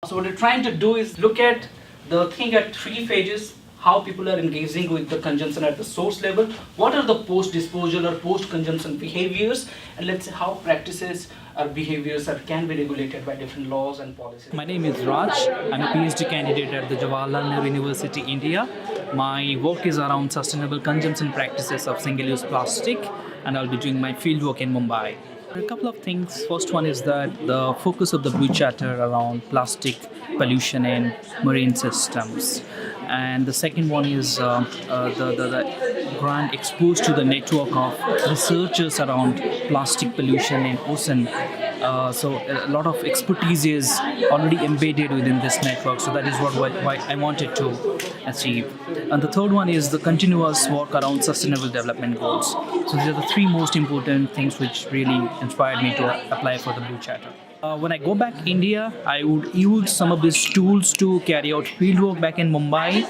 So what we're trying to do is look at the thing at three phases, how people are engaging with the consumption at the source level, what are the post-disposal or post-consumption behaviors, and let's say how practices or behaviors can be regulated by different laws and policies. My name is Raj. I'm a PhD candidate at the Jawaharlal Nehru University, India. My work is around sustainable consumption practices of single-use plastic, and I'll be doing my fieldwork in Mumbai. A couple of things. First one is that the focus of the Blue Charter around plastic pollution in marine systems. And the second one is the grant exposed to the network of researchers around plastic pollution in ocean. So a lot of expertise is already embedded within this network. So that is what I wanted to achieve. And the third one is the continuous work around sustainable development goals. So these are the three most important things which really inspired me to apply for the Blue Charter. When I go back to India, I would use some of these tools to carry out fieldwork back in Mumbai,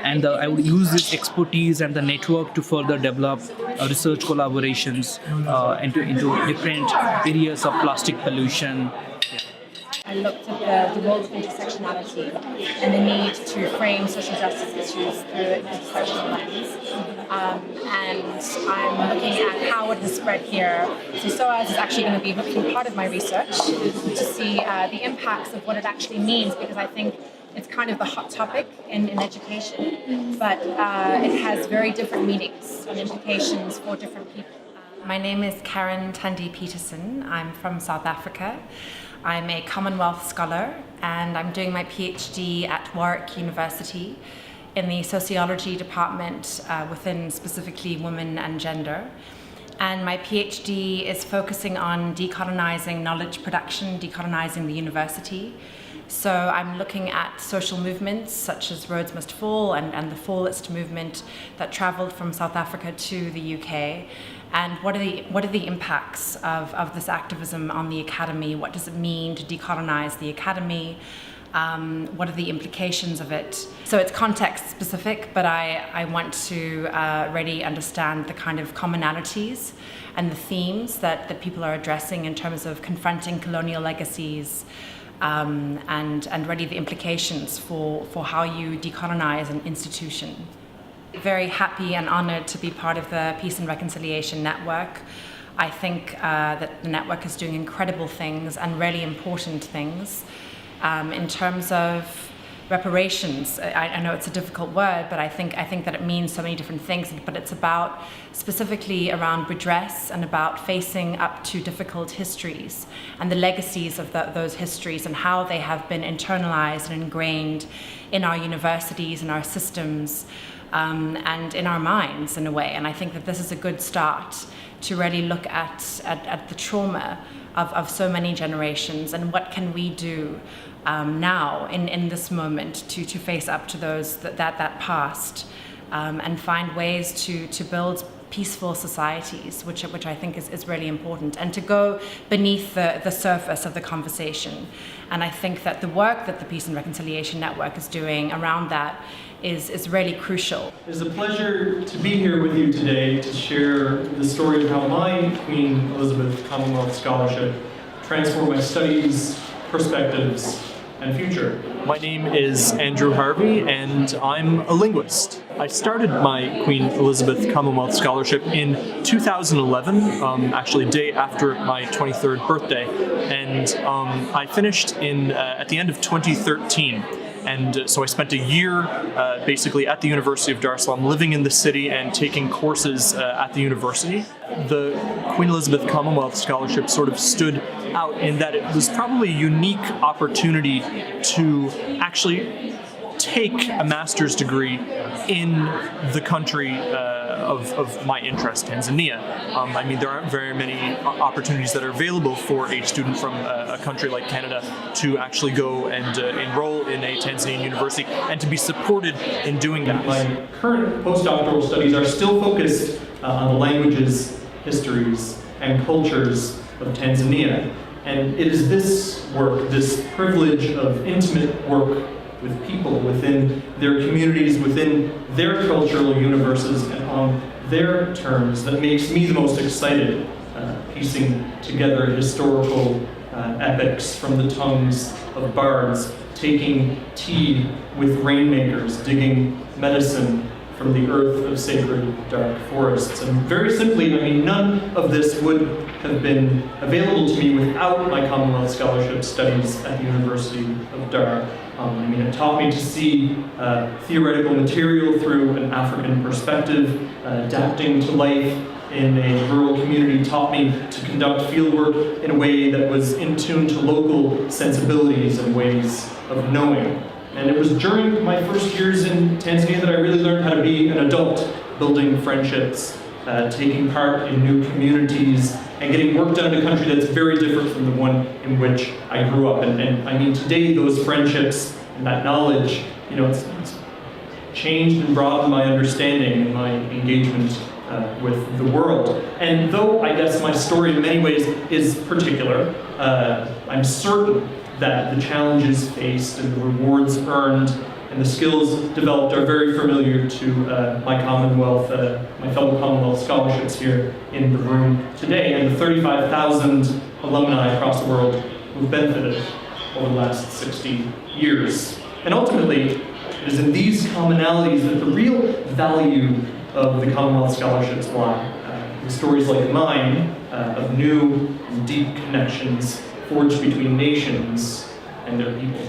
and I would use this expertise and the network to further develop research collaborations into different areas of plastic pollution. I looked at the role of intersectionality and the need to frame social justice issues through an intersectional lens. And I'm looking at how it has spread here. So SOAS is actually going to be a big part of my research to see the impacts of what it actually means, because I think it's kind of the hot topic in education, but it has very different meanings and implications for different people. My name is Karen Tundi Peterson. I'm from South Africa. I'm a Commonwealth scholar, and I'm doing my PhD at Warwick University in the sociology department within specifically women and gender. And my PhD is focusing on decolonizing knowledge production, decolonizing the university. So I'm looking at social movements such as Rhodes Must Fall and the Fallist movement that traveled from South Africa to the UK. And what are the impacts of this activism on the academy? What does it mean to decolonize the academy? What are the implications of it? So it's context specific, but I want to really understand the kind of commonalities and the themes that people are addressing in terms of confronting colonial legacies, and really the implications for how you decolonize an institution. Very happy and honored to be part of the Peace and Reconciliation Network. I think that the network is doing incredible things and really important things in terms of reparations. I know it's a difficult word, but I think that it means so many different things, but it's about specifically around redress and about facing up to difficult histories and the legacies of those histories and how they have been internalized and ingrained in our universities and our systems, and in our minds in a way. And I think that this is a good start to really look at the trauma of so many generations and what can we do now in this moment to face up to that past, and find ways to build peaceful societies, which I think is really important, and to go beneath the surface of the conversation. And I think that the work that the Peace and Reconciliation Network is doing around that is really crucial. It's a pleasure to be here with you today to share the story of how my Queen Elizabeth Commonwealth Scholarship transformed my studies, perspectives, and future. My name is Andrew Harvey, and I'm a linguist. I started my Queen Elizabeth Commonwealth Scholarship in 2011, actually day after my 23rd birthday, and I finished at the end of 2013. And so I spent a year basically at the University of Dar es Salaam, living in the city and taking courses at the university. The Queen Elizabeth Commonwealth Scholarship sort of stood out in that it was probably a unique opportunity to actually take a master's degree in the country of my interest, Tanzania. I mean, there aren't very many opportunities that are available for a student from a country like Canada to actually go and enroll in a Tanzanian university and to be supported in doing that. My current postdoctoral studies are still focused on the languages, histories, and cultures of Tanzania. And it is this work, this privilege of intimate work with people within their communities, within their cultural universes, and on their terms that makes me the most excited, piecing together historical epics from the tongues of bards taking tea with rainmakers, digging medicine from the earth of sacred dark forests. And very simply, I mean, none of this would have been available to me without my Commonwealth Scholarship studies at the University of Dar. I mean, it taught me to see theoretical material through an African perspective, adapting to life in a rural community, taught me to conduct fieldwork in a way that was in tune to local sensibilities and ways of knowing. And it was during my first years in Tanzania that I really learned how to be an adult, building friendships, taking part in new communities, and getting work done in a country that's very different from the one in which I grew up. And I mean, today those friendships and that knowledge, you know, it's changed and broadened my understanding and my engagement with the world. And though I guess my story in many ways is particular, I'm certain that the challenges faced and the rewards earned and the skills developed are very familiar to my Commonwealth, my fellow Commonwealth scholarships here in the room today, and the 35,000 alumni across the world who've benefited over the last 60 years. And ultimately, it is in these commonalities that the real value of the Commonwealth scholarships lie. In stories like mine of new and deep connections forged between nations and their people.